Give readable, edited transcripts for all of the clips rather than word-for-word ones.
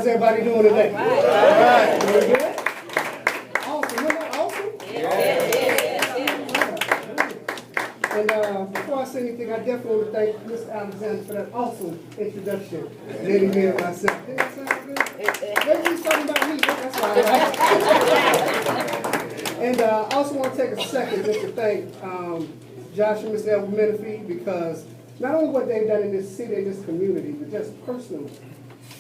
How's everybody doing today? All right. Very good. Awesome. Isn't that awesome? And before I say anything, I definitely want to thank Mr. Alexander for that awesome introduction. Letting me and myself. Didn't that sound good? Maybe he's talking about me, but that's fine, right? And I also want to take a second just to thank Josh and Ms. Elwood Menifee, because not only what they've done in this city and this community, but just personally,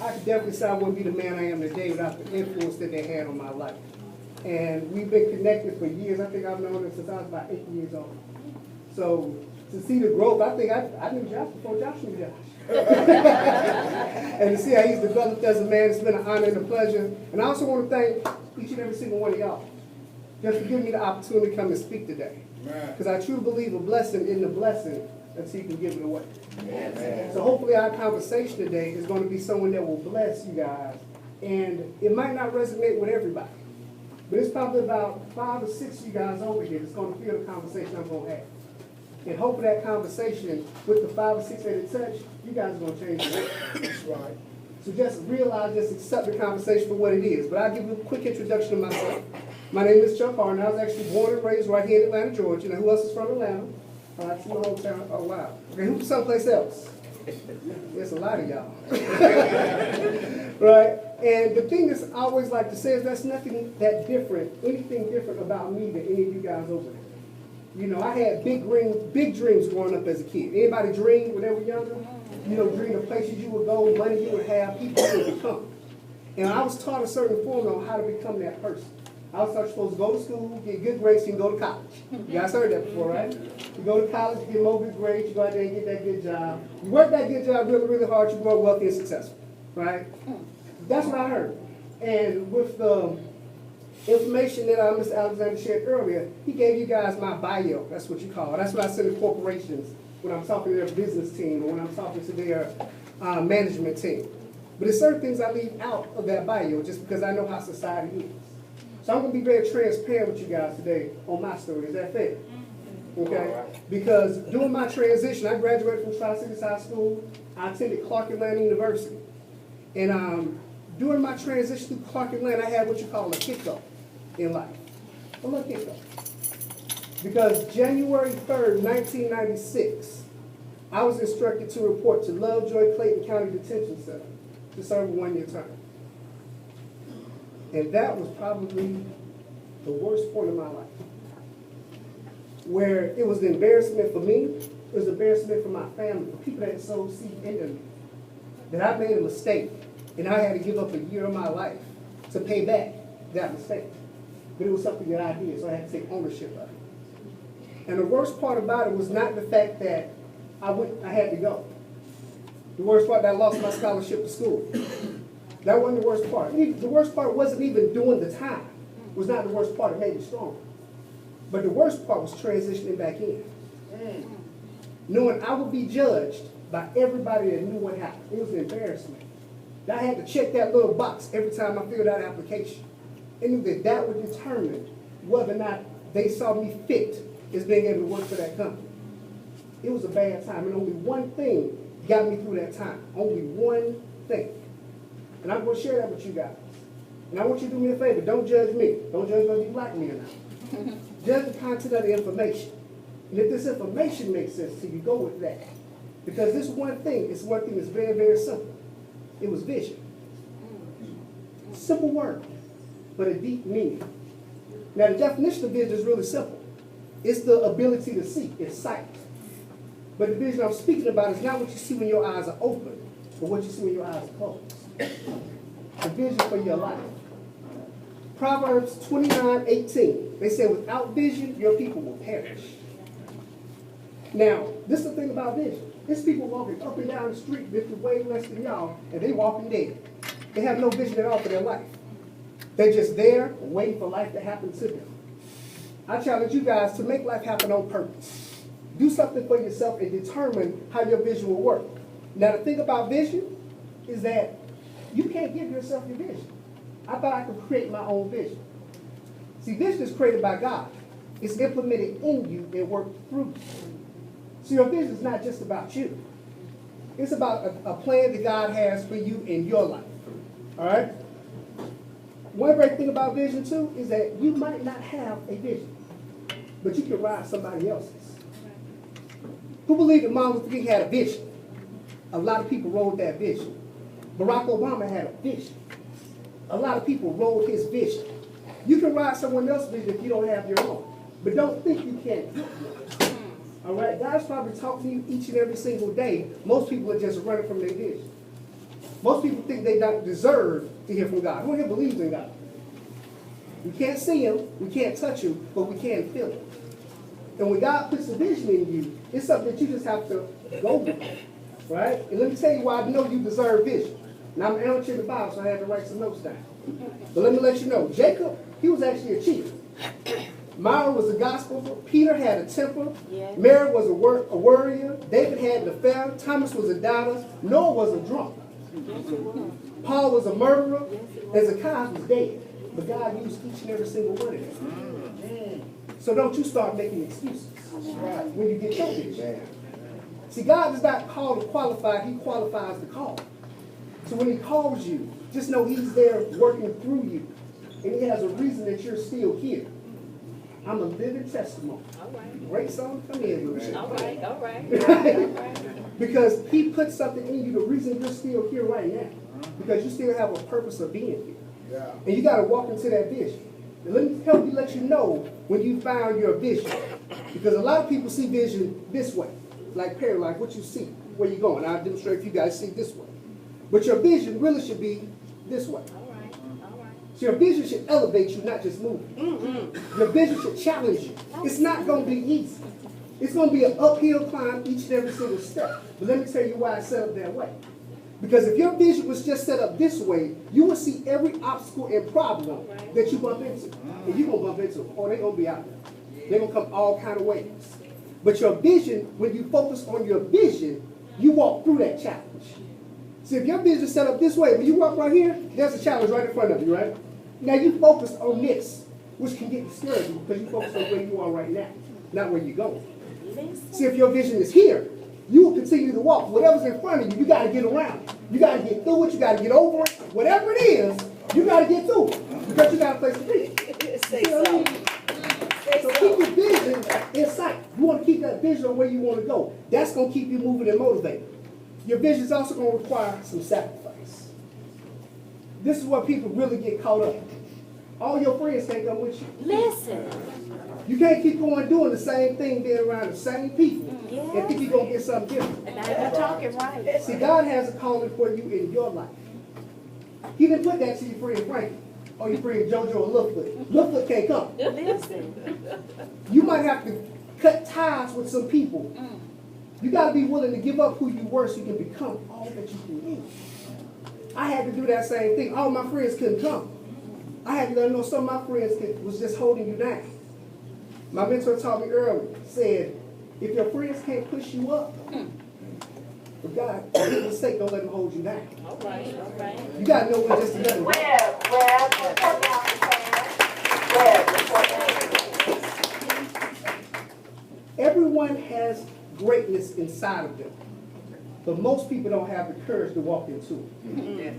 I could definitely say I wouldn't be the man I am today without the influence that they had on my life. And we've been connected for years. I think I've known them since I was about 8 years old. So to see the growth, I think I knew Josh before Josh knew Josh. And to see how he's developed as a man, it's been an honor and a pleasure. And I also want to thank each and every single one of y'all just for giving me the opportunity to come and speak today. Because I truly believe a blessing in the blessing until you can give it away. Amen. So hopefully our conversation today is going to be someone that will bless you guys. And it might not resonate with everybody, but it's probably about 5 or 6 of you guys over here that's going to feel the conversation I'm going to have. And hopefully that conversation with the 5 or 6 that it touch, you guys are going to change the world. That's right. So just realize, just accept the conversation for what it is. But I'll give you a quick introduction to myself. My name is Chuck Hardon. I was actually born and raised right here in Atlanta, Georgia. Now, who else is from Atlanta? It's my hometown. Oh, wow. Okay, who's someplace else? There's a lot of y'all. Right? And the thing is, I always like to say is there's nothing that different, anything different about me than any of you guys over there. You know, I had big dreams growing up as a kid. Anybody dream when they were younger? You know, dream of places you would go, money you would have, people you would become. And I was taught a certain formula on how to become that person. I was supposed to go to school, get good grades, so you can go to college. You guys heard that before, right? You go to college, you get more good grades, you go out there and get that good job. You work that good job really, really hard, you grow up wealthy and successful, right? That's what I heard. And with the information that Mr. Alexander shared earlier, he gave you guys my bio. That's what you call it. That's what I send to corporations when I'm talking to their business team or when I'm talking to their management team. But there's certain things I leave out of that bio just because I know how society is. So I'm going to be very transparent with you guys today on my story. Is that fair? Okay? Because during my transition, I graduated from Tri-Cities High School. I attended Clark Atlanta University. And during my transition through Clark Atlanta, I had what you call a hiccup in life. A little hiccup. Because January 3rd, 1996, I was instructed to report to Lovejoy Clayton County Detention Center to serve a 1-year term. And that was probably the worst point of my life. Where it was an embarrassment for me, it was an embarrassment for my family, for people that had sowed seed into me. That I made a mistake, and I had to give up a year of my life to pay back that mistake. But it was something that I did, so I had to take ownership of it. And the worst part about it was not the fact that I had to go. The worst part that I lost my scholarship to school. That wasn't the worst part. The worst part wasn't even doing the time. It was not the worst part. It made me stronger. But the worst part was transitioning back in. Knowing I would be judged by everybody that knew what happened. It was an embarrassment. I had to check that little box every time I filled out an application. And that would determine whether or not they saw me fit as being able to work for that company. It was a bad time. And only one thing got me through that time. Only one thing. And I'm going to share that with you guys. And I want you to do me a favor. Don't judge me. Don't judge whether you like me or not. Judge the content of the information. And if this information makes sense to you, go with that. Because this one thing is one thing that's very, very simple. It was vision. Simple word, but a deep meaning. Now, the definition of vision is really simple. It's the ability to see. It's sight. But the vision I'm speaking about is not what you see when your eyes are open, but what you see when your eyes are closed. The vision for your life. Proverbs 29:18. They say, without vision, your people will perish. Now, this is the thing about vision. There's people walking up and down the street lifting way less than y'all, and they walking dead. They have no vision at all for their life. They're just there waiting for life to happen to them. I challenge you guys to make life happen on purpose. Do something for yourself and determine how your vision will work. Now, the thing about vision is that you can't give yourself your vision. I thought I could create my own vision. See, vision is created by God. It's implemented in you and worked through you. So your vision is not just about you. It's about a plan that God has for you in your life. All right? One great thing about vision, too, is that you might not have a vision, but you can ride somebody else's. Who believed that Martin Luther King had a vision? A lot of people rode that vision. Barack Obama had a vision. A lot of people rode his vision. You can ride someone else's vision if you don't have your own. But don't think you can't get one. All right? God's probably talking to you each and every single day. Most people are just running from their vision. Most people think they don't deserve to hear from God. Who here believes in God? We can't see him, we can't touch him, but we can feel him. And when God puts a vision in you, it's something that you just have to go with. Right? And let me tell you why I know you deserve vision. Now I'm amateur in the Bible, so I had to write some notes down. But let me let you know, Jacob, he was actually a cheater. Myra was a gospel. Peter had a temper. Yes. Mary was a worrier. David had an affair. Thomas was a doubter. Noah was a drunk. Paul was a murderer. Hezekiah was dead. But God used each and every single one of them. So don't you start making excuses when you get your vision. See, God does not call the qualified. He qualifies the call. So when he calls you, just know he's there working through you. And he has a reason that you're still here. I'm a living testimony. All right. Great song. Come in, Lucia. All right, all right. All right. Because he put something in you, the reason you're still here right now. Because you still have a purpose of being here. Yeah. And you got to walk into that vision. And let me help you let you know when you found your vision. Because a lot of people see vision this way. Like paralyzed, what you see, where you're going. I'll demonstrate if you guys see this way. But your vision really should be this way. So your vision should elevate you, not just move you. Mm-hmm. Your vision should challenge you. It's not going to be easy. It's going to be an uphill climb each and every single step. But let me tell you why it's set up that way. Because if your vision was just set up this way, you will see every obstacle and problem that you bump into. And you're going to bump into them. Oh, they're going to be out there. They're going to come all kind of ways. But your vision, when you focus on your vision, you walk through that challenge. See, if your vision is set up this way, when you walk right here, there's a challenge right in front of you, right? Now you focus on this, which can get discouraging because you focus on where you are right now, not where you're going. See, if your vision is here, you will continue to walk. Whatever's in front of you, you got to get around it. You got to get through it. You got to get over it. Whatever it is, you got to get through it because you got a place to be. So keep your vision in sight. You want to keep that vision on where you want to go. That's going to keep you moving and motivated. Your vision is also going to require some sacrifice. This is where people really get caught up. All your friends can't come with you. Listen. You can't keep going doing the same thing, being around the same people, and think you're going to get something different. Now you're talking right. See, God has a calling for you in your life. He didn't put that to your friend Frankie or your friend JoJo or Littlefoot. Littlefoot can't come. Listen. You might have to cut ties with some people. You got to be willing to give up who you were so you can become all that you can be. I had to do that same thing. All my friends couldn't come. I had to let them know some of my friends was just holding you down. My mentor taught me early, said, if your friends can't push you up, for God, for goodness sake, don't let them hold you down. All right, all right. You got to know when just to let them Everyone has greatness inside of them, but most people don't have the courage to walk into it.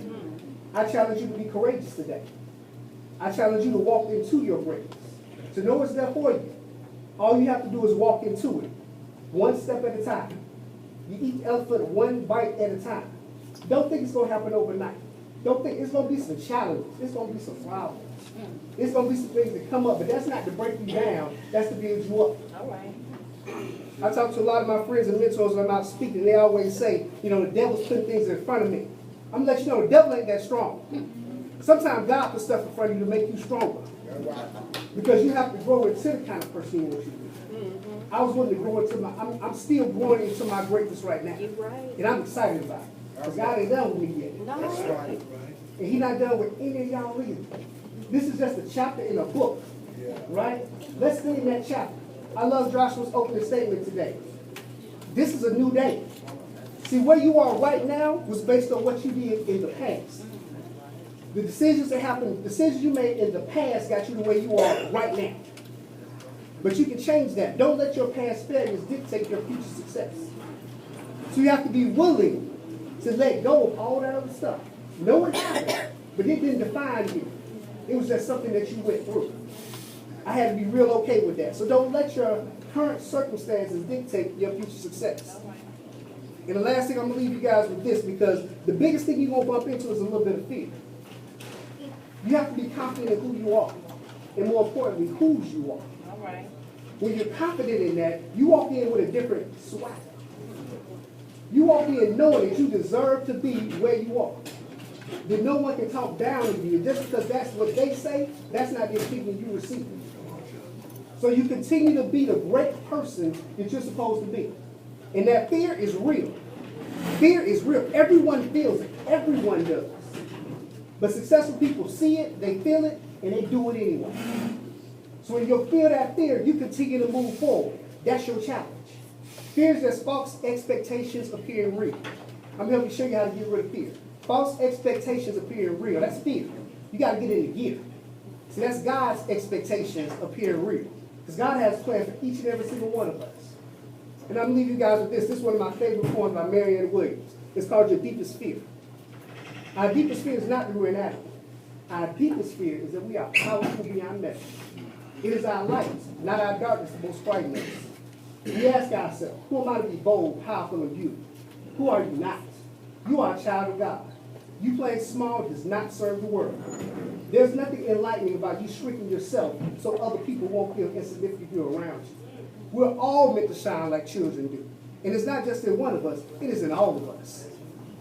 I challenge you to be courageous today. I challenge you to walk into your greatness, to know it's there for you. All you have to do is walk into it, one step at a time. You eat the elephant one bite at a time. Don't think it's going to happen overnight. Don't think it's going to be some challenges. It's going to be some problems. It's going to be some things that come up, but that's not to break you down. That's to build you up. All right. I talk to a lot of my friends and mentors when I'm out speaking. They always say, you know, the devil's putting things in front of me. I'm going to let you know the devil ain't that strong. Sometimes God puts stuff in front of you to make you stronger. Because you have to grow into the kind of person you want you to be. I was willing to grow into I'm still growing into my greatness right now. And I'm excited about it. Because God ain't done with me yet. That's right. And He's not done with any of y'all either. This is just a chapter in a book. Right? Let's stay in that chapter. I love Joshua's opening statement today. This is a new day. See, where you are right now was based on what you did in the past. The decisions that happened, decisions you made in the past got you to where you are right now. But you can change that. Don't let your past failures dictate your future success. So you have to be willing to let go of all that other stuff. Know it happened, But it didn't define you. It was just something that you went through. I had to be real okay with that. So don't let your current circumstances dictate your future success. And the last thing I'm gonna leave you guys with this, because the biggest thing you're gonna bump into is a little bit of fear. You have to be confident in who you are. And more importantly, whose you are. All right. When you're confident in that, you walk in with a different swag. You walk in knowing that you deserve to be where you are. That no one can talk down to you. Just because that's what they say, that's not the opinion you receive. So you continue to be the great person that you're supposed to be. And that fear is real. Fear is real. Everyone feels it. Everyone does. But successful people see it, they feel it, and they do it anyway. So when you feel that fear, you continue to move forward. That's your challenge. Fear is just false expectations appearing real. I'm going to show you how to get rid of fear. False expectations appearing real. That's fear. You got to get into gear. See, that's God's expectations appearing real. Because God has plans for each and every single one of us. And I'm going to leave you guys with this. This is one of my favorite poems by Marianne Williams. It's called Your Deepest Fear. Our deepest fear is not that we're inadequate. Our deepest fear is that we are powerful beyond measure. It is our light, not our darkness, that most frightens us. We ask ourselves, who am I to be bold, powerful, and beautiful? Who are you not? You are a child of God. You playing small does not serve the world. There's nothing enlightening about you shrinking yourself so other people won't feel insignificant if you're around you. We're all meant to shine like children do. And it's not just in one of us, it is in all of us.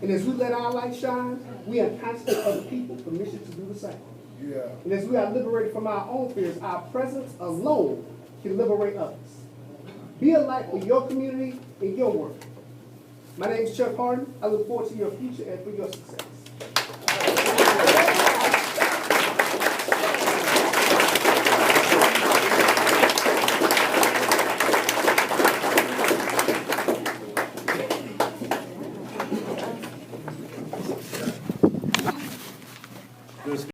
And as we let our light shine, we unconsciously give other people permission to do the same. Yeah. And as we are liberated from our own fears, our presence alone can liberate others. Be a light for your community and your work. My name is Chuck Hardon. I look forward to your future and for your success.